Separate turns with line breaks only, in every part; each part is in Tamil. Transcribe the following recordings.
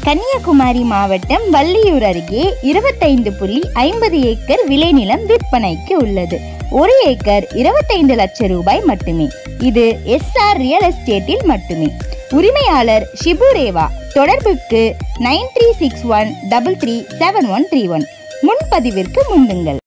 கன்னியாகுமரி மாவட்டம் வள்ளியூர் அருகே 25.50 ஏக்கர் விளைநிலம் விற்பனைக்கு உள்ளது. 1 ஏக்கர் 25 லட்சம் ரூபாய் மட்டுமே. இது SR ரியல் எஸ்டேட்டில் மட்டுமே. உரிமையாளர் ஷிபுரேவா. தொடர்புக்கு 9361337131. முன்பதிவிற்கு முந்துங்கள்.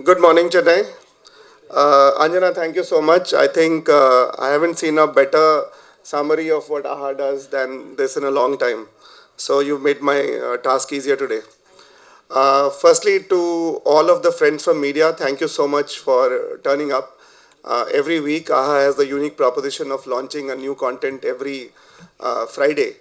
Good morning, Chennai. Anya, thank you so much. I think I haven't seen a better summary of what AHA does than this in a long time. So you've made my task easier today. Firstly, to all of the friends from media, thank you so much for turning up. Every week, AHA has the unique proposition of launching a new content every Friday.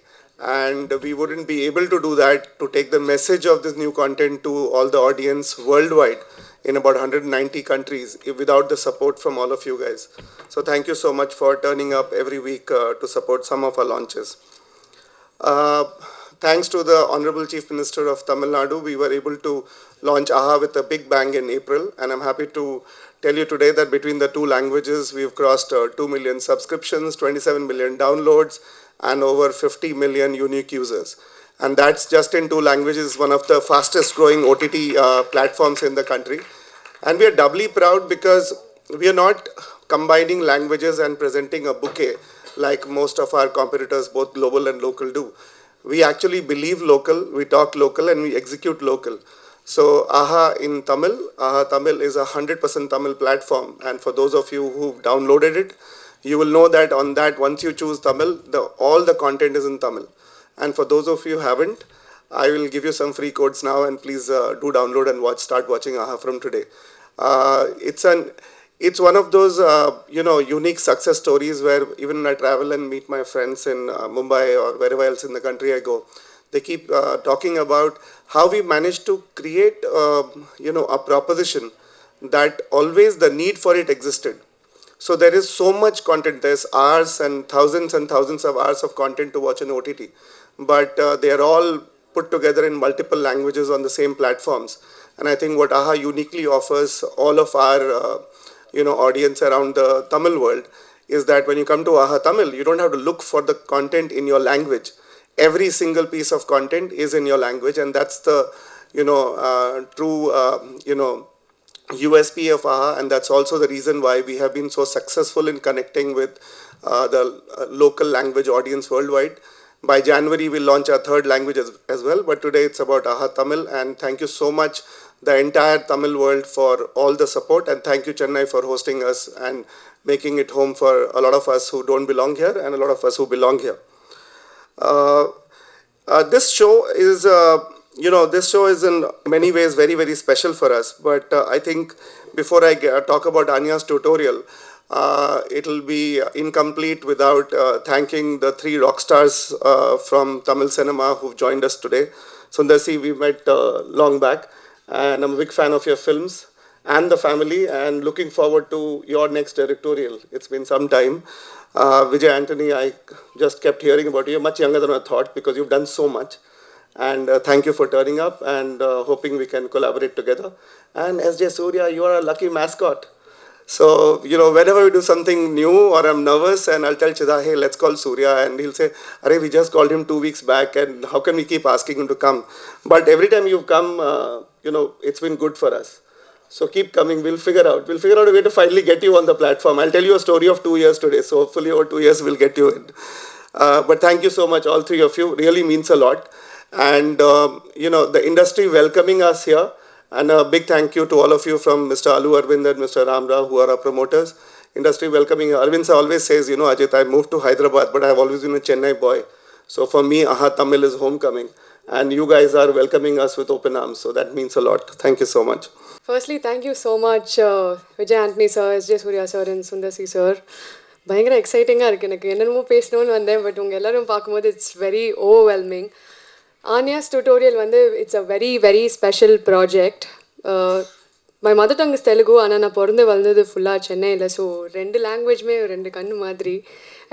And we wouldn't be able to do that, to take the message of this new content to all the audience worldwide in about 190 countries without the support from all of you guys. So thank you so much for turning up every week to support some of our launches. Thanks to the Honorable Chief Minister of Tamil Nadu, we were able to launch AHA with a big bang in April. And I'm happy to tell you today that between the two languages, we've crossed 2 million subscriptions, 27 million downloads, and over 50 million unique users. And that's just in 2 languages, one of the fastest growing OTT platforms in the country. And we are doubly proud because we are not combining languages and presenting a bouquet like most of our competitors, both global and local, do. We actually believe local, we talk local, and we execute local. So AHA in Tamil, AHA Tamil is a 100% Tamil platform. And for those of you who've downloaded it, you will know that on that, once you choose Tamil, all the content is in Tamil. And for those of you who haven't, I will give you some free codes now, and please do download and start watching AHA from today. It's one of those unique success stories where even when I travel and meet my friends in Mumbai or wherever else in the country I go, they keep talking about how we managed to create a proposition that always the need for it existed. So there is so much content. There's hours and thousands of hours of content to watch on OTT. But they are all put together in multiple languages on the same platforms. And I think what AHA uniquely offers all of our audience around the Tamil world is that when you come to AHA Tamil, you don't have to look for the content in your language. Every single piece of content is in your language, and that's the true USP of AHA, and that's also the reason why we have been so successful in connecting with the local language audience worldwide. By January, we'll launch our 3rd language as well, but today it's about AHA Tamil, and thank you so much, the entire Tamil world, for all the support, and thank you, Chennai, for hosting us and making it home for a lot of us who don't belong here and a lot of us who belong here. This show is in many ways very, very special for us. But I think before I talk about Anya's tutorial, it'll be incomplete without thanking the 3 rock stars from Tamil cinema who've joined us today. Sundarsi, we met long back, and I'm a big fan of your films and the family, and looking forward to your next directorial. It's been some time. Vijay Anthony, I just kept hearing about you. You're much younger than I thought because you've done so much. And thank you for turning up, and hoping we can collaborate together. And SJ Surya, you are a lucky mascot. So, whenever we do something new or I'm nervous and I'll tell Chida, hey, let's call Surya, and he'll say, Arey, we just called him 2 weeks back, and how can we keep asking him to come? But every time you've come, it's been good for us. So keep coming. We'll figure out. We'll figure out a way to finally get you on the platform. I'll tell you a story of 2 years today. So hopefully over 2 years we'll get you in. But thank you so much, all three of you. Really means a lot. And the industry welcoming us here. And a big thank you to all of you from Mr. Alu Arvind and Mr. Ramra, who are our promoters. Industry welcoming. Arvind always says, Ajit, I moved to Hyderabad, but I've always been a Chennai boy. So for me, Aha Tamil is homecoming. And you guys are welcoming us with open arms. So that means a lot. Thank you so much.
Firstly, thank you so much, Vijay Anthony sir, S.J. Surya sir and Sundasi sir. பயங்கர எக்ஸைட்டிங்காக இருக்குது எனக்கு என்னென்னமோ பேசணும்னு வந்தேன் பட் உங்கள் எல்லோரும் பார்க்கும்போது it's very overwhelming Anya's tutorial வந்து it's a very very special project my mother tongue is Telugu ஆனால் நான் பிறந்து வளர்ந்தது ஃபுல்லாக சென்னையில் ஸோ 2 லாங்குவேஜுமே 2 கண்ணு மாதிரி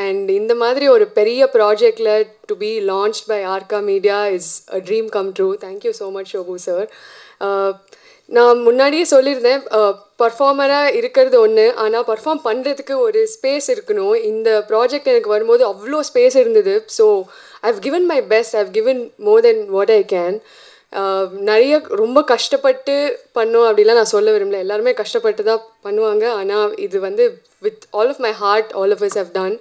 அண்ட் இந்த மாதிரி ஒரு பெரிய ப்ராஜெக்டில் to be launched by Arka media is a dream come true thank you so much Shobu sir நான் முன்னாடியே சொல்லியிருந்தேன் பர்ஃபார்மராக இருக்கிறது ஒன்று ஆனால் பர்ஃபார்ம் பண்ணுறதுக்கு ஒரு ஸ்பேஸ் இருக்கணும் இந்த ப்ராஜெக்ட் எனக்கு வரும்போது அவ்வளோ ஸ்பேஸ் இருந்தது so I've given my best I've given more then what I can நிறைய ரொம்ப கஷ்டப்பட்டு பண்ணோம் அப்படிலாம் நான் சொல்ல விரும்பல எல்லாருமே கஷ்டப்பட்டு தான் பண்ணுவாங்க ஆனால் இது வந்து with all of my heart all of us have done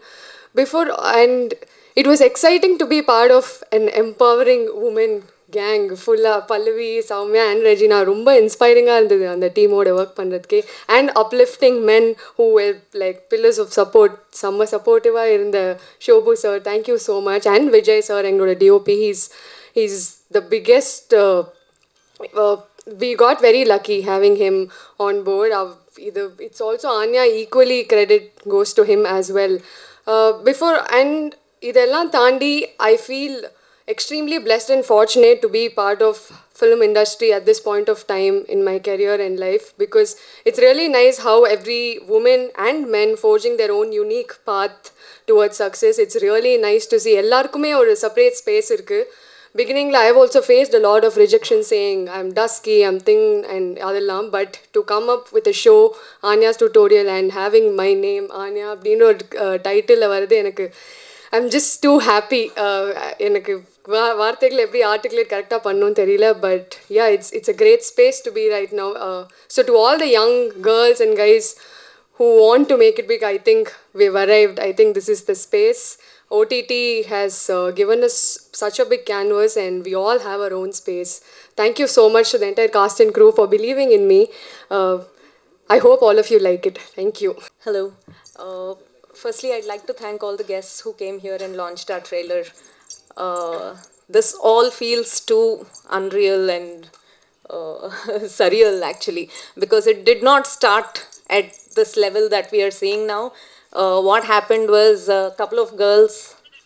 before and it was exciting to be part of an empowering women gang ஃபுல்லாக பல்லவி சௌமியா அண்ட் ரெஜினா ரொம்ப இன்ஸ்பைரிங்காக இருந்தது அந்த டீமோட ஒர்க் பண்ணுறதுக்கே and uplifting men who like pillars of support செம்ம சப்போர்ட்டிவாக இருந்த Shobu sir thank you so much and Vijay sir எங்களோட DOP he's the biggest we got very lucky having him on board. It's also Anya, equally credit goes to him as well. Before and idellam thandi, I feel extremely blessed and fortunate to be part of film industry at this point of time in my career and life because it's really nice how every woman and men forging their own unique path towards success. It's really nice to see ellarkume or separate space irukku. Beginning I've also faced a lot of rejection saying I'm dusky, I'm thin and adallam, but to come up with a show Anya's tutorial and having my name Anya அப்படின்ற ஒரு டைட்டில் வருது எனக்கு I'm just too happy. எனக்கு வார்த்தைகள் எப்படி ஆர்டிகுலேட் கரெக்டாக பண்ணணும்னு தெரியல but yeah it's a great space to be right now. So to all the young girls and guys who want to make it big, I think we've arrived. I think this is the space. OTT has given us such a big canvas and we all have our own space. Thank you so much to the entire cast and crew for believing in me. I hope all of you like it. Thank you.
Hello. Firstly, I'd like to thank all the guests who came here and launched our trailer. This all feels too unreal and surreal actually because it did not start at this level that we are seeing now. What happened was a couple of girls,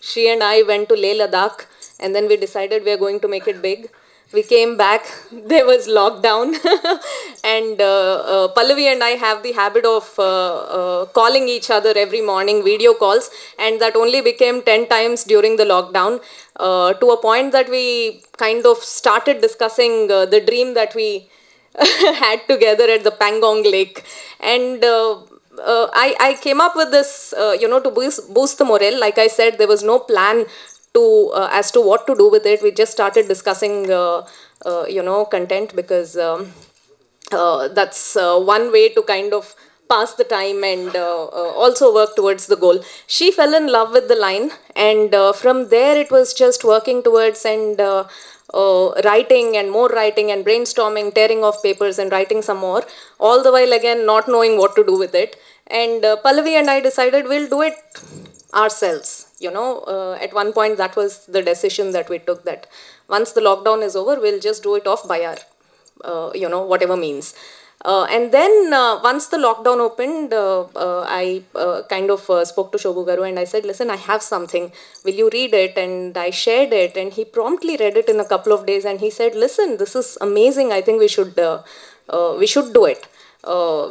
she and I went to Leh Ladakh and then we decided we are going to make it big. We came back, there was lockdown and Pallavi and I have the habit of calling each other every morning, video calls, and that only became 10 times during the lockdown to a point that we kind of started discussing the dream that we had together at the Pangong Lake. And I came up with this, to boost the morale. Like I said, there was no plan to as to what to do with it. We just started discussing, content because that's one way to kind of pass the time and also work towards the goal. She fell in love with the line, and from there it was just working towards and writing and more writing and brainstorming, tearing off papers and writing some more, all the while again not knowing what to do with it. And Pallavi and I decided we'll do it ourselves. At one point that was the decision that we took, that once the lockdown is over, we'll just do it off by our, whatever means. And then once the lockdown opened, I kind of spoke to Shobhu Garu and I said, listen, I have something. Will you read it? And I shared it and he promptly read it in a couple of days and he said, listen, this is amazing. I think we should do it.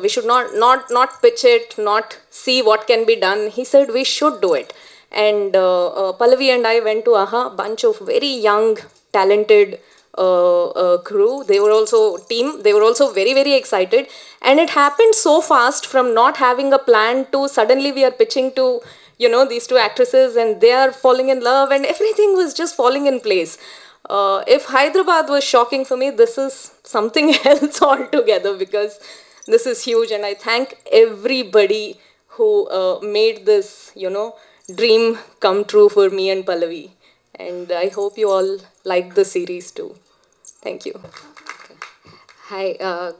We should not pitch it, not see what can be done. He said we should do it. And Pallavi and I went to a bunch of very young, talented crew. They were also team. They were also very, very excited. And it happened so fast from not having a plan to suddenly we are pitching to, these two actresses and they are falling in love and everything was just falling in place. If Hyderabad was shocking for me, this is something else altogether because this is huge, and I thank everybody who made this, dream come true for me and Pallavi. And I hope you all like the series too. Thank you.
Hi,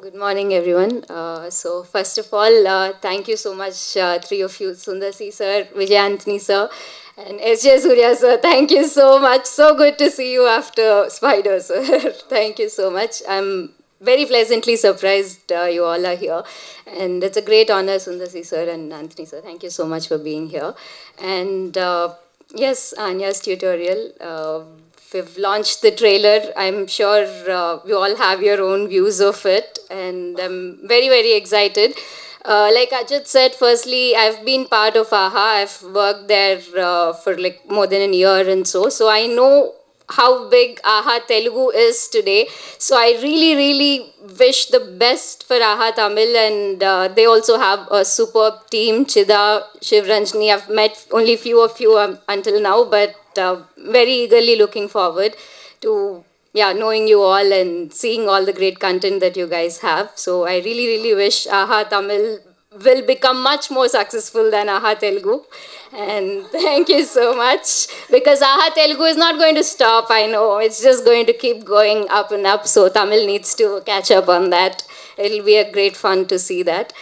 good morning, everyone. So first of all, thank you so much, three of you, Sundarsi sir, Vijay Anthony sir, and S.J. Surya sir. Thank you so much. So good to see you after Spider, sir. Thank you so much. I'm very pleasantly surprised you all are here, and it's a great honor, Sundarsi sir and Anthony sir. Thank you so much for being here. And yes, Anya's tutorial. We've launched the trailer. I'm sure you all have your own views of it, and I'm very, very excited. Like Ajit said, firstly, I've been part of AHA. I've worked there for like more than a year and so I know how big AHA Telugu is today. So I really, really wish the best for AHA Tamil, and they also have a superb team, Chida, Shivranjani. I've met only few of you until now, but very eagerly looking forward to knowing you all and seeing all the great content that you guys have. So I really, really wish AHA Tamil will become much more successful than AHA Telugu. And thank you so much, because AHA Telugu is not going to stop, I know. It's just going to keep going up and up. So Tamil needs to catch up on that. It'll be a great fun to see that.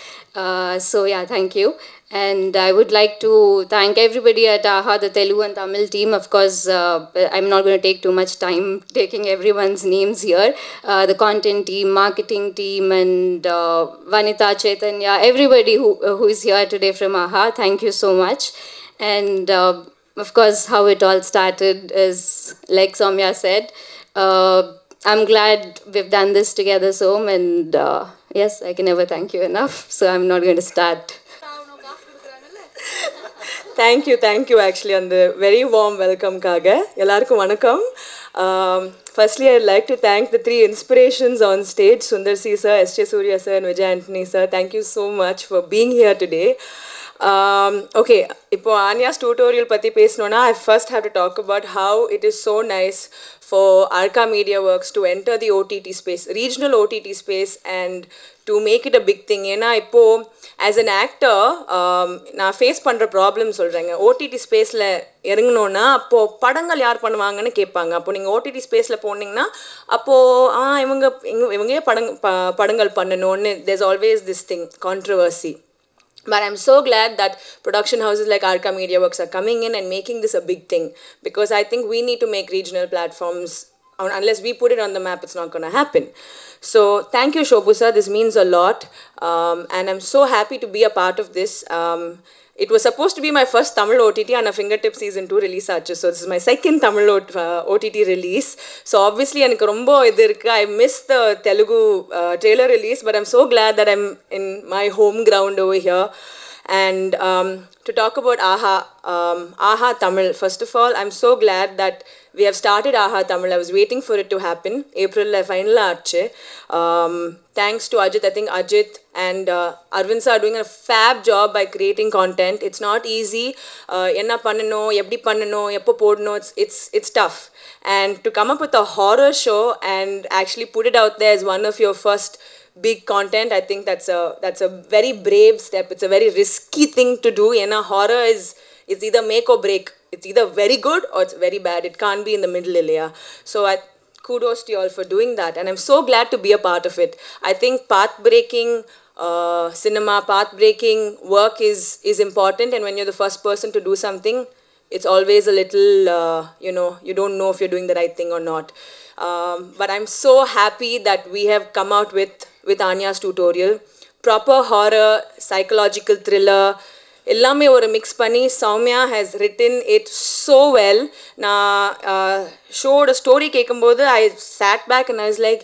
So yeah, thank you. And I would like to thank everybody at AHA, the Telugu and Tamil team. Of course, I'm not going to take too much time taking everyone's names here. The content team, marketing team, and Vanita, Chaitanya, everybody who is here today from AHA, thank you so much. And of course, how it all started is, like Soumya said, I'm glad we've done this together, Som, and yes, I can never thank you enough, so I'm not going to start.
Thank you actually on the very warm welcome kaga. Ellarkum vanakkam. Firstly, I'd like to thank the three inspirations on stage, Sundarsi sir, S.J. Surya sir, and Vijay Anthony sir. Thank you so much for being here today. Okay, இப்போ Anya's tutorial பத்தி பேசணும்னா, I first have to talk about how it is so nice for Arca Media Works to enter the OTT space, regional OTT space, and to make it a big thing. ஏன்னா இப்போ as an actor, நான் ஃபேஸ் பண்ணுற ப்ராப்ளம் சொல்கிறேங்க. ஓடிடி ஸ்பேஸில் இறங்கணுன்னா அப்போது படங்கள் யார் பண்ணுவாங்கன்னு கேட்பாங்க. அப்போது நீங்கள் ஓடிடி ஸ்பேஸில் போனீங்கன்னா அப்போது இவங்க படங்கள் பண்ணணும்னு there's always this thing, controversy. But I'm so glad that production houses like Arca Media Works are coming in and making this a big thing, because I think we need to make regional platforms. Unless we put it on the map, it's not going to happen. So thank you, Shobhu sir. This means a lot. And I'm so happy to be a part of this. It was supposed to be my first Tamil OTT and a Fingertip Season 2 release. So this is my second Tamil OTT release. So obviously, I missed the Telugu trailer release, but I'm so glad that I'm in my home ground over here. And to talk about AHA Tamil, first of all, I'm so glad that we have started AHA Tamil. I was waiting for it to happen. April final aachu. Thanks to Ajit. I think Ajit and Arvind sir are doing a fab job by creating content. It's not easy. Enna pannano, eppadi pannano, eppo podano. It's tough. And to come up with a horror show and actually put it out there as one of your first big content, I think that's a very brave step. It's a very risky thing to do. And horror it's either make or break. It's either very good or it's very bad. It can't be in the middle area. So kudos to you all for doing that. And I'm so glad to be a part of it. I think path-breaking cinema, path-breaking work is important. And when you're the first person to do something, it's always a little, you don't know if you're doing the right thing or not. But I'm so happy that we have come out with Anya's tutorial. Proper horror, psychological thriller, எல்லாமே ஒரு மிக்ஸ் பண்ணி Soumya has written it so well. நான் ஷோட ஸ்டோரி கேட்கும்போது I sat back and I was like,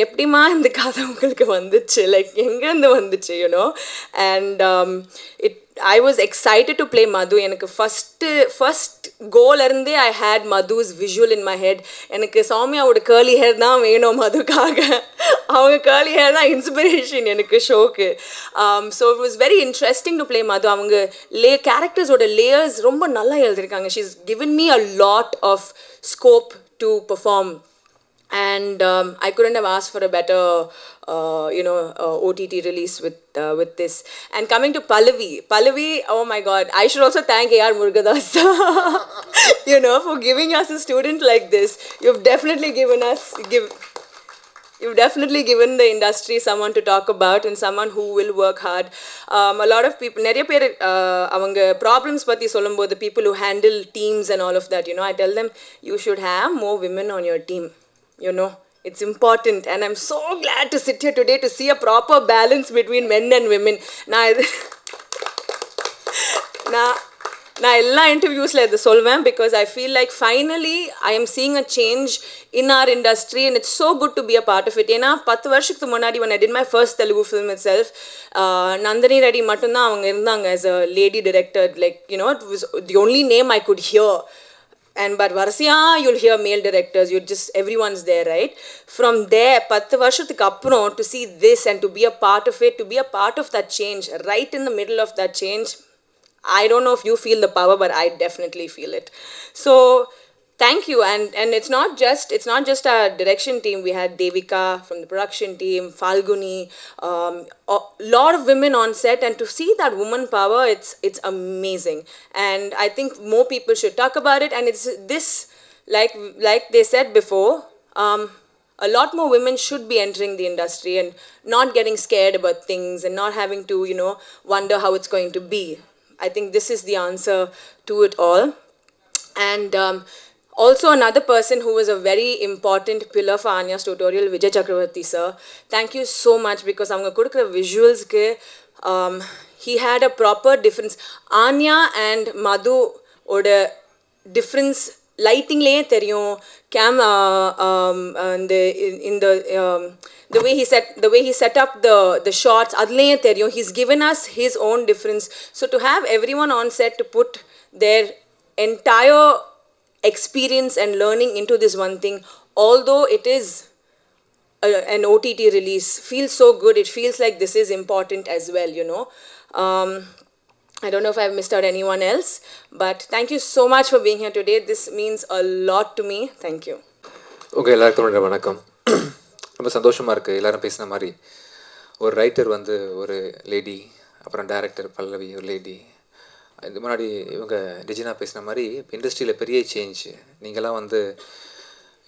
எப்படிமா இந்த கதை உங்களுக்கு வந்துச்சு, லைக் எங்கேருந்து வந்துச்சு, you know. And I was excited to play Madhu. எனக்கு ஃபர்ஸ்ட் கோலேருந்தே I had Madhu's visual in my head. எனக்கு சௌமியாவோட கேர்லி ஹேர் தான் வேணும் மதுக்காக. அவங்க கேர்லி ஹேர் தான் இன்ஸ்பிரேஷன் எனக்கு ஷோக்கு. So it was very interesting to play Madhu. அவங்க கேரக்டர்ஸோட லேயர்ஸ் ரொம்ப நல்லா எழுதியிருக்காங்க. She is given me a lot of scope
to perform. And I couldn't have asked for a better, OTT release with this. And coming to Pallavi, oh my God, I should also thank A.R. Murugadas, for giving us a student like this. You've definitely given the industry someone to talk about and someone who will work hard. A lot of people, நிறைய பேர் அவங்க problems பத்தி சொல்லும்போது, the people who handle teams and all of that, I tell them, you should have more women on your team. It's important, and I'm so glad to sit here today to see a proper balance between men and women. நான் எல்லா இன்டர்வியூஸில் இது சொல்வேன், because I feel like finally I am seeing a change in our industry, and it's so good to be a part of it. ஏன்னா 10 வருஷத்துக்கு முன்னாடி when I did my first Telugu film itself, Nandini Reddy மட்டும்தான் அவங்க இருந்தாங்க as a lady director. Like, it was the only name I could hear. But Varsiya, you'll hear male directors, everyone's there, right? From there, 10 வருஷத்துக்கு அப்புறம், to see this and to be a part of it, to be a part of that change, right in the middle of that change, I don't know if you feel the power, but I definitely feel it. So thank you. And it's not just our direction team. We had Devika from the production team, Falguni, a lot of women on set, and to see that woman power, it's amazing. And I think more people should talk about it. And it's this, like they said before, a lot more women should be entering the industry and not getting scared about things and not having to, wonder how it's going to be. I think this is the answer to it all. And also another person who was a very important pillar for Anya's tutorial, Vijay Chakravarti sir. Thank you so much, because avanga kudukra visuals ke he had a proper difference. Anya and Madhu oda difference lighting laye theriyum, the way he set up the shots, adlaye theriyum. He's given us his own difference. So to have everyone on set to put their entire experience and learning into this one thing, although it is an OTT release, feels so good. It feels like this is important as well, I don't know if I've missed out anyone else, but thank you so much for being here today. This means a lot to me. Thank you.
Okay, எல்லாருக்கும் வணக்கம். ரொம்ப சந்தோஷமாக இருக்குது. எல்லாரும் பேசின மாதிரி ஒரு ரைட்டர் ஒரு லேடி, அப்புறம் டைரக்டர் பல்லவி ஒரு லேடி, இது முன்னாடி இவங்க டிஜினா பேசின மாதிரி இண்டஸ்ட்ரியில் பெரிய சேஞ்ச். நீங்களாம்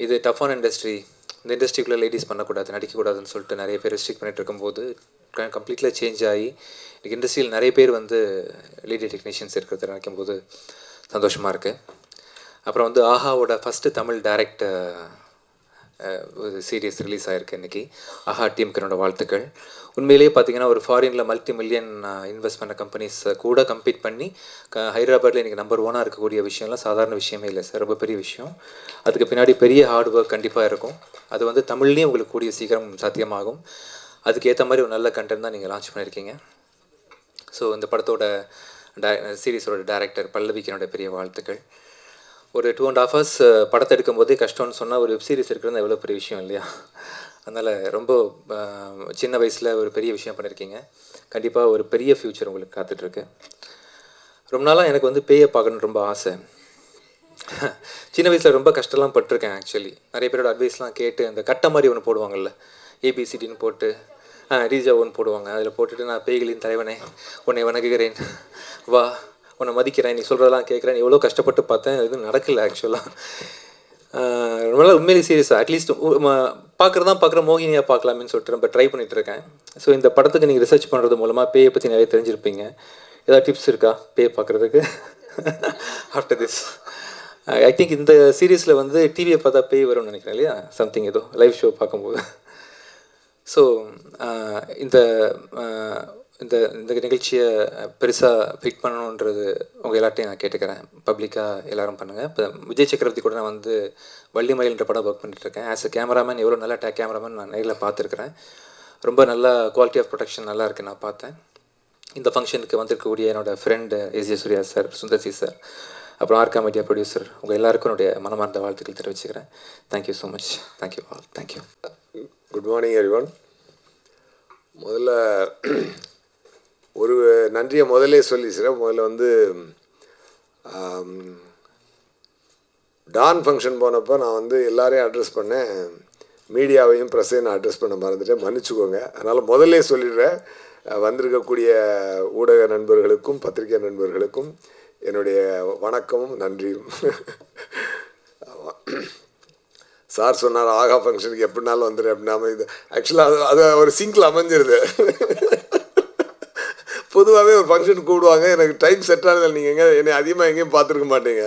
இது டஃப்பான இண்டஸ்ட்ரி, இந்த இண்டஸ்ட்ரிக்குள்ளே லேடிஸ் பண்ணக்கூடாது, நடிக்கக்கூடாதுன்னு சொல்லிட்டு நிறைய பேர் ரெஸ்ட்ரிக்ட் பண்ணிகிட்டு இருக்கும்போது கம்ப்ளீட்லியாக சேஞ்ச் ஆகி இன்றைக்கி இண்டஸ்ட்ரியில் நிறைய பேர் லேடி டெக்னீஷியன்ஸ் இருக்கிறத நினைக்கும் போது சந்தோஷமாக இருக்குது. அப்புறம் ஆஹாவோட ஃபஸ்ட்டு தமிழ் டைரக்ட் ஒரு சீரியஸ் ரிலீஸ் ஆகிருக்கு இன்றைக்கி. ஆஹா டீமுக்கு என்னோடய வாழ்த்துக்கள். உண்மையிலேயே பார்த்தீங்கன்னா ஒரு ஃபாரினில் மல்டி-மில்லியன் இன்வெஸ்ட் பண்ண கம்பெனிஸ் கூட கம்பீட் பண்ணி ஹைதராபாத்தில் இன்றைக்கி நம்பர் 1 இருக்கக்கூடிய விஷயம்லாம் சாதாரண விஷயமே இல்லை சார், ரொம்ப பெரிய விஷயம். அதுக்கு பின்னாடி பெரிய ஹார்ட் ஒர்க் கண்டிப்பாக இருக்கும். அது தமிழ்லேயும் உங்களுக்கு கூடிய சீக்கிரம் சாத்தியமாகும். அதுக்கு ஏற்ற மாதிரி ஒரு நல்ல கண்டென்ட் தான் நீங்கள் லான்ச் பண்ணியிருக்கீங்க. ஸோ இந்த படத்தோட சீரீஸோட டைரக்டர் பல்லவிக்கு என்னோட பெரிய வாழ்த்துக்கள். ஒரு 2.5 hours படத்தை எடுக்கும் போதே கஷ்டம்னு சொன்னால் ஒரு வெப் சீரிஸ் இருக்கிறது எவ்வளோ பெரிய விஷயம் இல்லையா? அதனால் ரொம்ப சின்ன வயசில் ஒரு பெரிய விஷயம் பண்ணியிருக்கீங்க. கண்டிப்பாக ஒரு பெரிய ஃப்யூச்சர் உங்களுக்கு காத்துட்ருக்கு. ரொம்ப நாளாக எனக்கு பேயை பார்க்கணுன்னு ரொம்ப ஆசை. சின்ன வயசில் ரொம்ப கஷ்டம்லாம் பட்டிருக்கேன். ஆக்சுவலி நிறைய பேரோட அட்வைஸ்லாம் கேட்டு அந்த கட்டை மாதிரி ஒன்று போடுவாங்கள்ல, ABCDன்னு போட்டு ரீஜா ஒன்று போடுவாங்க. அதில் போட்டுட்டு நான் பேய்களின் தலைவனே உன்னை வணங்குகிறேன், வா உன்னை மதிக்கிறேன், நீ சொல்கிறதெல்லாம் கேட்குறேன், எவ்வளோ கஷ்டப்பட்டு பார்த்தேன், எதுவும் நடக்கலை ஆக்சுவலாக. ரொம்ப நாள் உண்மையிலே சீரியஸாக அட்லீஸ்ட் பார்க்குற மோகினியாக பார்க்கலாமேன்னு சொல்லிட்டு ரொம்ப ட்ரை பண்ணிகிட்ருக்கேன். ஸோ இந்த படத்துக்கு நீங்கள் ரிசர்ச் பண்ணுறது மூலமாக பேயை பற்றி நிறைய தெரிஞ்சிருப்பீங்க. ஏதாவது டிப்ஸ் இருக்கா பேயை பார்க்குறதுக்கு ஆஃப்டர் திஸ்? ஐ திங்க் இந்த சீரீஸில் டிவியை பார்த்தா பேய் வரும்னு நினைக்கிறேன் இல்லையா, சம்திங் ஏதோ லைவ் ஷோ பார்க்கும்போது. ஸோ இந்த இந்த இந்த நிகழ்ச்சியை பெருசாக பிக் பண்ணணுன்றது உங்கள் எல்லார்ட்டையும் நான் கேட்டுக்கிறேன். பப்ளிக்காக எல்லோரும் பண்ணுங்கள். இப்போ விஜய் சக்கரவர்த்தி கூட நான் வள்ளிமயில்ன்ற படம் ஒர்க் பண்ணிட்டுருக்கேன். ஆஸ் அ கேமராமேன் எவ்வளோ நல்ல கேமராமேன் நான் நேரில் பார்த்துருக்குறேன். ரொம்ப நல்ல குவாலிட்டி ஆஃப் ப்ரொடக்ஷன் நல்லா இருக்குது, நான் பார்த்தேன். இந்த ஃபங்க்ஷனுக்கு வந்திருக்கக்கூடிய என்னோடய friend S J. Surya sir, Sundar C sir, அப்புறம் ஆர்கா மீடியா ப்ரொடியூசர், உங்கள் எல்லாருக்கும் என்னுடைய மனமார்ந்த வாழ்த்துக்கள் தெரிவிச்சுக்கிறேன். Thank you so much. Thank you all. Thank you.
Good morning everyone. முதல்ல ஒரு நன்றியை முதலே சொல்லிச்சுறேன். முதல்ல டான் ஃபங்க்ஷன் போனப்போ நான் வந்து எல்லாரையும் அட்ரஸ் பண்ணேன், மீடியாவையும் ப்ரெஸ்ஸையும் நான் அட்ரஸ் பண்ண மறந்துட்டேன், மன்னிச்சுக்கோங்க. அதனால் முதல்ல சொல்லிடுறேன், வந்திருக்கக்கூடிய ஊடக நண்பர்களுக்கும் பத்திரிகை நண்பர்களுக்கும் என்னுடைய வணக்கமும் நன்றியும். சார் சொன்னார் ஆகா ஃபங்க்ஷனுக்கு எப்படினாலும் வந்துடு அப்படின்னாம, இது ஆக்சுவலாக அது ஒரு சிங்கில் அமைஞ்சிருது. பொதுவாகவே ஒரு ஃபங்க்ஷன் கூடுவாங்க, எனக்கு டைம் செட் ஆனதில்லை. நீங்கள் எங்கே என்னை அதிகமாக எங்கேயும் பார்த்துருக்க மாட்டீங்க.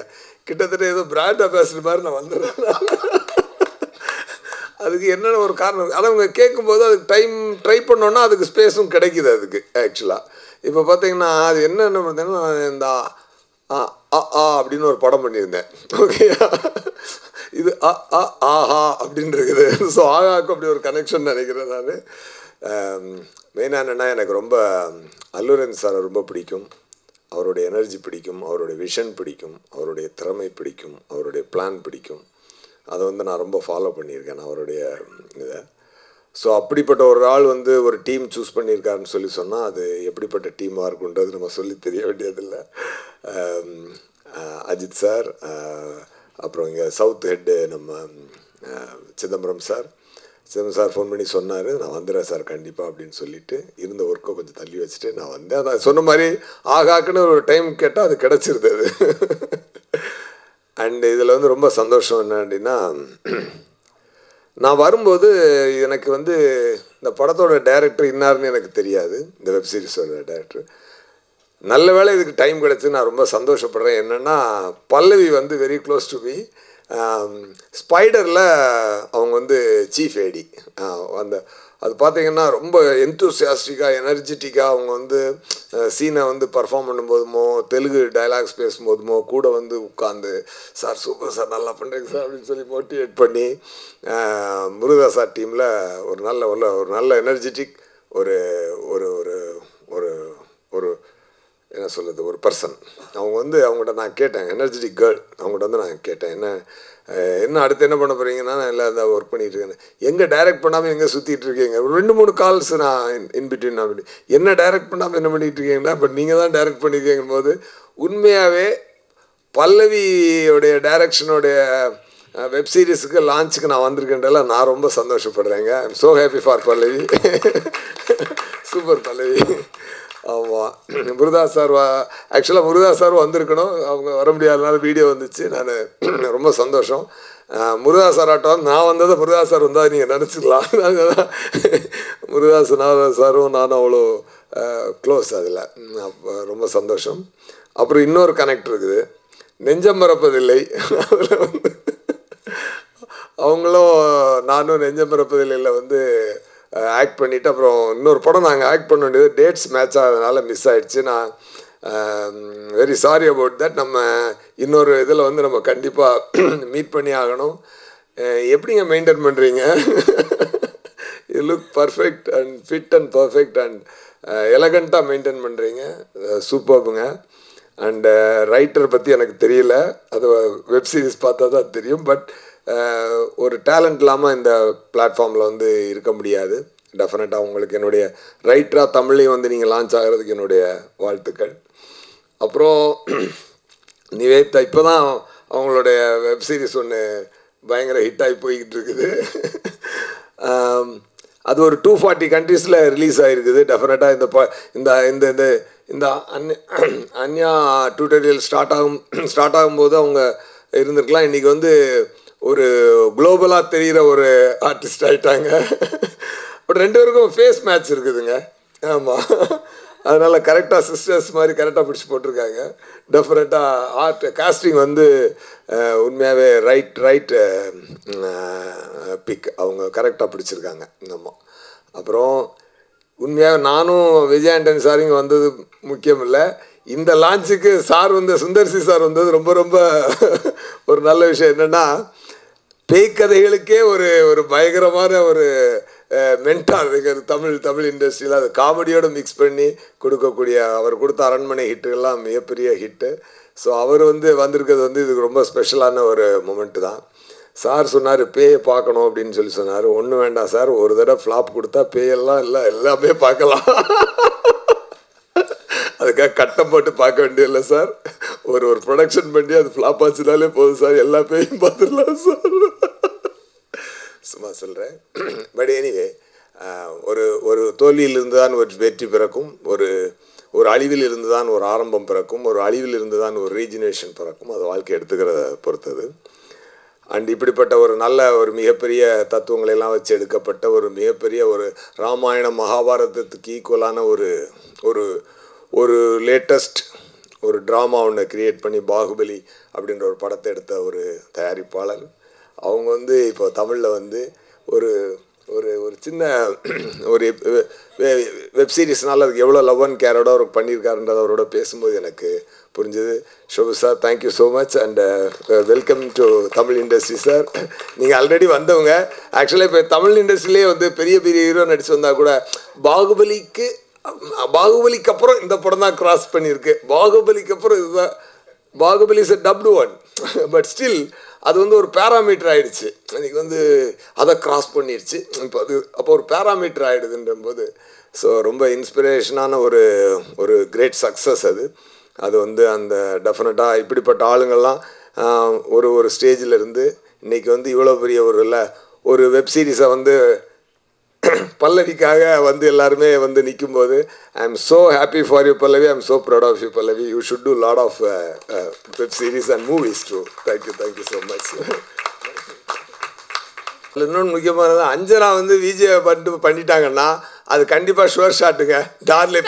கிட்டத்தட்ட ஏதோ பிராண்ட் அம்பாசிடர் மாதிரி நான் வந்துடுறேன். அதுக்கு என்னென்ன ஒரு காரணம், ஆனால் அவங்க கேட்கும்போது அதுக்கு டைம் ட்ரை பண்ணோன்னா அதுக்கு ஸ்பேஸும் கிடைக்கிது அதுக்கு. ஆக்சுவலாக இப்போ பார்த்தீங்கன்னா அது என்னென்ன பார்த்தீங்கன்னா, இந்த அப்படின்னு ஒரு படம் பண்ணியிருந்தேன். ஓகே, இது ஆஹா அப்படின்னு இருக்குது. ஸோ ஆகாவுக்கு அப்படி ஒரு கனெக்ஷன் நினைக்கிறேன் நான். மெயினாக என்னென்னா, எனக்கு ரொம்ப அல்லுரன் சாரை ரொம்ப பிடிக்கும். அவருடைய எனர்ஜி பிடிக்கும், அவருடைய விஷன் பிடிக்கும், அவருடைய திறமை பிடிக்கும், அவருடைய பிளான் பிடிக்கும். அதை வந்து நான் ரொம்ப ஃபாலோ பண்ணியிருக்கேன் அவருடைய இதை. ஸோ அப்படிப்பட்ட ஒரு ஆள் வந்து ஒரு டீம் சூஸ் பண்ணியிருக்காருன்னு சொல்லி சொன்னால் அது எப்படிப்பட்ட டீமாக இருக்குன்றது நம்ம சொல்லி தெரிய வேண்டியதில்லை. அஜித் சார், அப்புறம் இங்கே சவுத் ஹெட்டு நம்ம சிதம்பரம் சார் ஃபோன் பண்ணி சொன்னார், நான் வந்துடுறேன் சார் கண்டிப்பாக அப்படின்னு சொல்லிட்டு இருந்த ஒர்க்கை கொஞ்சம் தள்ளி வச்சுட்டு நான் வந்தேன். அதான் சொன்ன மாதிரி ஆகாக்குன்னு ஒரு டைம் கேட்டால் அது கிடச்சிருது அது. அண்டு இதில் வந்து ரொம்ப சந்தோஷம் என்ன அப்படின்னா, நான் வரும்போது எனக்கு வந்து இந்த படத்தோட டைரக்டர் இன்னார்னு எனக்கு தெரியாது, இந்த வெப் சீரிஸோட டைரக்டர். நல்ல வேளை இதுக்கு டைம் கிடச்சி நான் ரொம்ப சந்தோஷப்படுறேன். என்னென்னா, பல்லவி வந்து வெரி க்ளோஸ் டு மீ. ஸ்பைடரில் அவங்க வந்து சீஃப் ஏடி. அந்த அது பார்த்திங்கன்னா ரொம்ப எந்தூசியாஸ்டிக்காக எனர்ஜெட்டிக்காக அவங்க வந்து சீனை வந்து பர்ஃபார்ம் பண்ணும்போதுமோ தெலுங்கு டைலாக்ஸ் பேசும்போதுமோ கூட வந்து உட்காந்து சார் சூப்பர் சார் நல்லா பண்ணுறீங்க சார் அப்படின்னு சொல்லி மோட்டிவேட் பண்ணி முருகதாசா டீமில் ஒரு நல்ல எனர்ஜெட்டிக் ஒரு ஒரு ஒரு ஒரு ஒரு என்ன சொல்கிறது ஒரு பர்சன். அவங்க வந்து அவங்கள்ட்ட நான் கேட்டேன், எனர்ஜெட்டிக் கேர்ள், அவங்கள்ட்ட வந்து நான் கேட்டேன் என்ன அடுத்து என்ன பண்ண போகிறீங்கன்னா, நான் எல்லாம் தான் ஒர்க் பண்ணிகிட்டு இருக்கேன். எங்கே டைரக்ட் பண்ணாமல் எங்கே சுற்றிட்டு இருக்கீங்க? ஒரு 2-3 கால்ஸ் நான் இன்பிட்வீன் அப்படி என்ன டைரக்ட் பண்ணாமல் என்ன பண்ணிகிட்டு இருக்கீங்கன்னா, பட் நீங்கள் தான் டைரக்ட் பண்ணியிருக்கீங்கும் போது உண்மையாகவே பல்லவியோடைய டைரக்ஷனுடைய வெப் சீரிஸுக்கு லான்ச்சுக்கு நான் வந்திருக்கேன்றல நான் ரொம்ப சந்தோஷப்படுறேங்க. I am so happy for Pallavi. Super Pallavi. ஆமாம், முருகதாஸ் சார் ஆக்சுவலாக முருகதாஸ் சார் வந்திருக்கணும், அவங்க வர முடியாதனால வீடியோ வந்துச்சு. நான் ரொம்ப சந்தோஷம். முருகதாஸ் சார் ஆட்டம் நான் வந்ததை முருகதாஸ் சார் வந்தால் நீங்கள் நினச்சிக்கலாம். முருகதாஸ் சாரும் நானும் அவ்வளோ க்ளோஸ் அதில். ரொம்ப சந்தோஷம். அப்புறம் இன்னொரு கனெக்ட் இருக்குது, நெஞ்சம் மறப்பதில்லை. அதில் வந்து அவங்களும் நானும் நெஞ்சம் மறப்பதில்லையில் வந்து ஆக்ட் பண்ணிவிட்டு அப்புறம் இன்னொரு படம் நாங்கள் ஆக்ட் பண்ண வேண்டியது டேட்ஸ் மேட்ச் ஆகிறதுனால மிஸ் ஆகிடுச்சு. நான் வெரி சாரி அபவுட் தட். நம்ம இன்னொரு இதில் வந்து நம்ம கண்டிப்பாக மீட் பண்ணி ஆகணும். எப்படிங்க மெயின்டைன் பண்ணுறீங்க? You look perfect and fit and perfect and எலகண்ட்டாக மெயின்டைன் பண்ணுறீங்க. சூப்பர்புங்க. அண்டு ரைட்டர் பற்றி எனக்கு தெரியல, அது வெப் சீரிஸ் பார்த்தா தான் தெரியும். பட் ஒரு டேலண்ட் இல்லாமல் இந்த பிளாட்ஃபார்மில் வந்து இருக்க முடியாது. டெஃபினட்டாக உங்களுக்கு என்னுடைய ரைட்டராக தமிழையும் வந்து நீங்கள் லான்ச் ஆகிறதுக்கு என்னுடைய வாழ்த்துக்கள். அப்புறம் நிவேதா இப்போ தான் அவங்களுடைய வெப் சீரிஸ் ஒன்று பயங்கர ஹிட்டாகி போய்கிட்டு இருக்குது. அது ஒரு 240 கண்ட்ரீஸில் ரிலீஸ் ஆகிருக்குது. டெஃபினட்டாக இந்த இந்த இந்த இந்த அன்யா டியூட்டோரியல் ஸ்டார்ட் ஆகும்போது அவங்க இருந்திருக்கலாம். இன்றைக்கி வந்து ஒரு குளோபலாக தெரிகிற ஒரு ஆர்டிஸ்ட் ஆகிட்டாங்க. பட் 2 பேருக்கும் ஃபேஸ் மேட்ச் இருக்குதுங்க. ஆமாம், அதனால் கரெக்டாக சிஸ்டர்ஸ் மாதிரி கரெக்டாக பிடிச்சி போட்டிருக்காங்க. டெஃபினட்டாக காஸ்டிங் வந்து உண்மையாகவே ரைட் பிக் அவங்க கரெக்டாக பிடிச்சிருக்காங்க. ஆமாம். அப்புறம் உண்மையாக நானும் விஜய் ஆண்டனி சார் இங்கே வந்தது முக்கியம் இல்லை, இந்த லான்ச்சுக்கு சார் வந்து சுந்தர்சி சார் வந்தது ரொம்ப ரொம்ப ஒரு நல்ல விஷயம். என்னென்னா, பேய்கதைகளுக்கே ஒரு பயங்கரமான ஒரு மென்டார் இருக்கிற தமிழ் இண்டஸ்ட்ரியில் அது காமெடியோடு மிக்ஸ் பண்ணி கொடுக்கக்கூடிய அவர் கொடுத்த அரண்மனை ஹிட்டுகள்லாம் மிகப்பெரிய ஹிட்டு. ஸோ அவர் வந்து வந்திருக்கிறது வந்து இதுக்கு ரொம்ப ஸ்பெஷலான ஒரு மொமெண்ட்டு தான். சார் சொன்னார் பேயை பார்க்கணும் அப்படின்னு சொல்லி சொன்னார். ஒன்றும் வேண்டாம் சார், ஒரு தடவை ஃப்ளாப் கொடுத்தா பேயெல்லாம் இல்லை எல்லாமே பார்க்கலாம். அதுக்காக கட்டம் போட்டு பார்க்க வேண்டியதில்லை சார், ஒரு ப்ரொடக்ஷன் பண்ணி அது ஃப்ளாப் ஆச்சுனாலே போதும் சார், எல்லா பேயும் பார்த்துடலாம் சார். சும்மா சொல்கிறேன். பட் எனிவே, ஒரு தோல்வியிலிருந்து தான் ஒரு வெற்றி பிறக்கும், ஒரு அழிவில் இருந்து தான் ஒரு ஆரம்பம் பிறக்கும், ஒரு அழிவில் இருந்து தான் ஒரு ரீஜினேஷன் பிறக்கும். அது வாழ்க்கை எடுத்துக்கிறத பொறுத்தது. அண்ட் இப்படிப்பட்ட ஒரு மிகப்பெரிய தத்துவங்களெல்லாம் வச்சு எடுக்கப்பட்ட ஒரு மிகப்பெரிய ஒரு ராமாயணம் மகாபாரதத்துக்கு ஈக்குவலான ஒரு லேட்டஸ்ட் ஒரு ட்ராமா ஒன்று க்ரியேட் பண்ணி பாகுபலி அப்படின்ற ஒரு படத்தை எடுத்த ஒரு தயாரிப்பாளர். அவங்க இப்போ தமிழில் ஒரு ஒரு ஒரு சின்ன ஒரு வெப்சீரிஸ்னால அதுக்கு எவ்வளோ லவ் அண்ட் கேரோட அவர் பண்ணியிருக்காருன்றது அவரோட பேசும்போது எனக்கு புரிஞ்சுது. Shobu sir, thank you so much and welcome to Tamil industry sir. நீங்கள் ஆல்ரெடி வந்தவங்க. ஆக்சுவலாக இப்போ தமிழ் இண்டஸ்ட்ரியிலே பெரிய பெரிய ஹீரோ நடிச்சு வந்தால் கூட பாகுபலிக்கு அப்புறம் இந்த படம் தான் கிராஸ் பண்ணியிருக்கு. பாகுபலிக்கு அப்புறம் இதுதான். Baahubali is a dubbed one. But still அது ஒரு பேராமீட்டர் ஆகிடுச்சு. இன்றைக்கி அதை கிராஸ் பண்ணிடுச்சு. அப்போ ஒரு பேராமீட்டர் ஆகிடுதுன்ற போது ஸோ ரொம்ப இன்ஸ்பிரேஷனான ஒரு கிரேட் சக்ஸஸ் அது அந்த டெஃபினட்டாக இப்படிப்பட்ட ஆளுங்கள்லாம் ஒரு ஸ்டேஜில் இருந்து இன்றைக்கி இவ்வளோ பெரிய ஒரு வெப் சீரிஸை பல்லவிக்காக எல்லாருமே நிற்கும்போது I am so happy for you Pallavi. I am so proud of you Pallavi. You should do lot of web series and movies too. Thank you so much. இன்னொன்று முக்கியமானது, அஞ்சனா விஜய் பண்ணிட்டாங்கன்னா அது கண்டிப்பாக ஷுவர் ஷாட்டுங்க. டானில்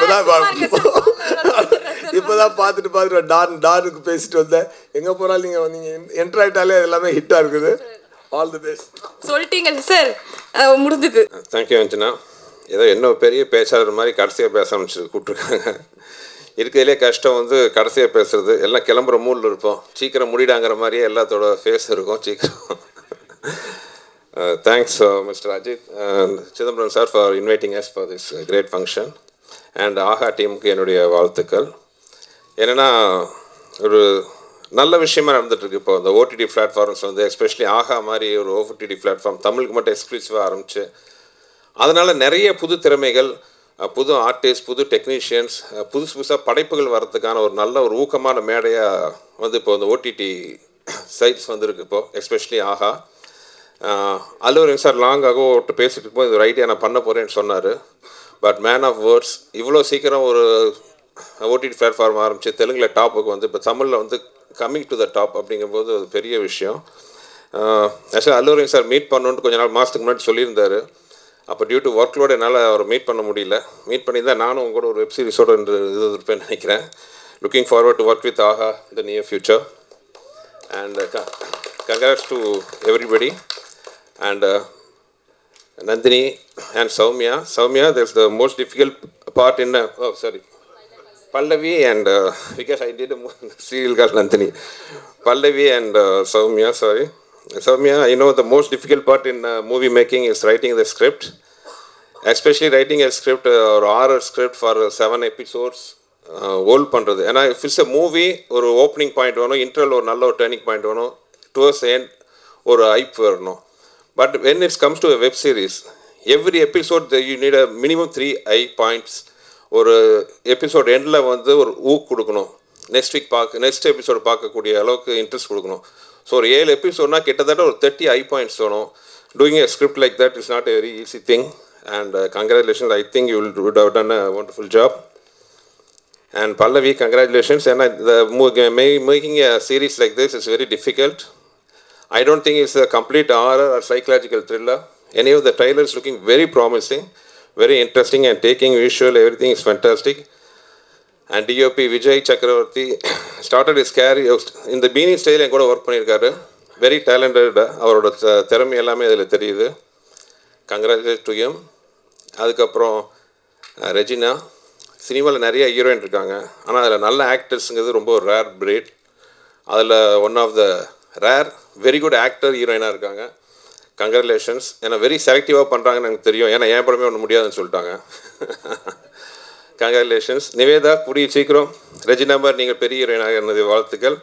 இப்போ தான் பார்த்துட்டு டானுக்கு பேசிட்டு வந்தேன். எங்கே போனாலும் நீங்கள் என்ட்ரு ஆகிட்டாலே அது எல்லாமே ஹிட்டாக இருக்குது. All the best.
சொல்லிட்டீங்க சார், முடிஞ்சது.
தேங்க்யூ அஞ்சனா. ஏதோ என்ன பெரிய பேச்சாளர் மாதிரி கடைசியாக பேச ஆரம்பிச்சு கூப்பிட்ருக்காங்க. இருக்கிறதுலே கஷ்டம் கடைசியாக பேசுறது. எல்லாம் கிளம்புற மூடில் இருப்போம். சீக்கிரம் முடிடாங்கிற மாதிரியே எல்லாத்தோட ஃபேஸ் இருக்கும் சீக்கிரம். Thanks mister Ajith Chidambaram sir for inviting us for this great function. And ஆஹா டீமுக்கு என்னுடைய வாழ்த்துக்கள். என்னென்னா ஒரு நல்ல விஷயமா நடந்துகிட்ருக்கு. இப்போ அந்த ஓடிடி பிளாட்ஃபார்ம்ஸ் எஸ்பெஷலி ஆஹா மாதிரி ஒரு ஓடிடி பிளாட்ஃபார்ம் தமிழுக்கு மட்டும் எக்ஸ்க்ளூசிவாக ஆரம்பிச்சு அதனால் நிறைய புது திறமைகள், புது ஆர்டிஸ்ட், புது டெக்னீஷியன்ஸ், புதுசாக படைப்புகள் வர்றதுக்கான ஒரு நல்ல ஒரு ஊக்கமான மேடையாக இப்போ இந்த ஓடிடி சைட்ஸ் இருக்குது இப்போது எஸ்பெஷலி ஆஹா. அல்லூரின் சார் லாங்காக பேசிட்டு இருக்கும்போது இந்த ஒரு ஐடியா நான் பண்ண போகிறேன்னு சொன்னார். பட் மேன் ஆஃப் வேர்ட்ஸ் இவ்வளோ சீக்கிரம் ஒரு ஓடிடி பிளாட்ஃபார்ம் ஆரம்பித்து தெலுங்கில் டாப்புக்கு இப்போ தமிழில் கம்மிங் டு த டாப் அப்படிங்கும்போது அது பெரிய விஷயம். ஆக்சுவலாக அல்லூரின் சார் மீட் பண்ணணுன்ட்டு கொஞ்ச நாள் மாதத்துக்கு முன்னாடி சொல்லியிருந்தார். அப்போ டியூ டு ஒர்க்லோடு என்னால் அவரை மீட் பண்ண முடியல. மீட் பண்ணியிருந்தால் நானும் உங்களோட ஒரு வெப் சீரிஸோடு இது இருப்பேன்னு நினைக்கிறேன். Looking forward to work with Aha the near future. And congrats to everybody. And Nandini and Soumya, there's the most difficult part in Pallavi and because I did a serial called Nandini. Pallavi and Soumya, Soumya, I know the most difficult part in movie making is writing the script, especially writing a script or horror script for 7 episodes. Hold பண்றது. ஏன்னா if it's a movie ஒரு ஓப்பனிங் பாயிண்ட் வேணும், இன்ட்ரல் ஒரு நல்ல ஒரு டர்னிங் பாயிண்ட் வேணும், டுவர்ட்ஸ் எண்ட் ஒரு ஹைப் வரணும். But when it comes to a web series, every episode you need a minimum 3 high points. ஒரு எபிசோட் எண்டில் ஒரு ஊக் கொடுக்கணும். நெக்ஸ்ட் எபிசோடு பார்க்கக்கூடிய அளவுக்கு இன்ட்ரெஸ்ட் கொடுக்கணும். ஸோ ஒரு 7 எபிசோட்னா கிட்டத்தட்ட ஒரு 30 high points வேணும். Doing a script like that is not a very easy thing. And congratulations, I think you would have done a wonderful job. And Pallavi, congratulations. And making a series like this is very difficult. I don't think it's a complete horror or psychological thriller. Any of the trailers looking very promising, very interesting, and taking visual, everything is fantastic. And DOP Vijay Chakravarti started his career in the beanie style and got work பண்ணிருக்காரு. Very talented. அவரோட திறமை எல்லாமே அதில் தெரியுது. Congratulations to him. அதுக்கப்புறம் ரெஜினா, சினிமாவில் நிறைய ஹீரோயின் இருக்காங்க. ஆனால் அதில் நல்ல ஆக்டர்ஸுங்கிறது ரொம்ப ஒரு ரேர் பிரீட். அதில் one of the rare very good actor ஹீரோயினாக இருக்காங்க. கங்க்ராச்சுலேஷன்ஸ். ஏன்னா வெரி செலக்டிவாக பண்ணுறாங்கன்னு எனக்கு தெரியும். ஏன்னா என் படமே ஒன்று முடியாதுன்னு சொல்லிட்டாங்க. கங்க்ராச்சுலேஷன்ஸ். நிவேதா, கூடிய சீக்கிரம் ரெஜினா மாதிரி நீங்கள் பெரிய ஹீரோயினாக இருந்தது வாழ்த்துக்கள்.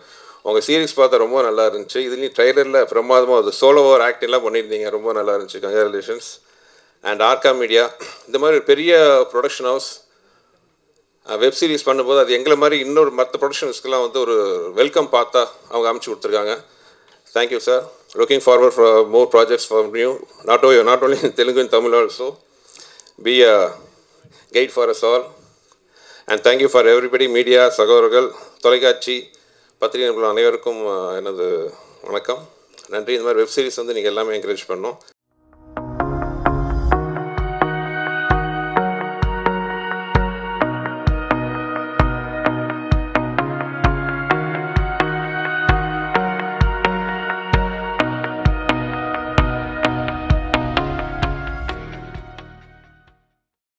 உங்கள் சீரிஸ் பார்த்தா ரொம்ப நல்லா இருந்துச்சு. இதுலேயும் ட்ரைலரில் பிரமாதமாக அது சோலோ ஓவர் ஆக்டிங்லாம் பண்ணியிருந்தீங்க, ரொம்ப நல்லா இருந்துச்சு. கங்க்ராச்சுலேஷன்ஸ். அண்ட் ஆர்கா மீடியா, இந்த மாதிரி பெரிய ப்ரொடக்ஷன் ஹவுஸ் வெப் சீரிஸ் பண்ணும்போது அது எங்களை மாதிரி இன்னொரு மற்ற ப்ரொடக்ஷன்ஸ்க்கெலாம் வந்து ஒரு வெல்கம் பார்த்தா அவங்க அமைச்சு கொடுத்துருக்காங்க. Thank you sir. Looking forward for more projects for new not only in Telugu and Tamil also. Be a guide for us all. And thank you for everybody, media சகோதரர்கள், தொலைக்காட்சி பத்திரிகை அனைவருக்கும் எனது வணக்கம், நன்றி. இந்த மாதிரி வெப் சீரிஸ் வந்து நீங்கள் எல்லாமே என்கரேஜ் பண்ணோம்.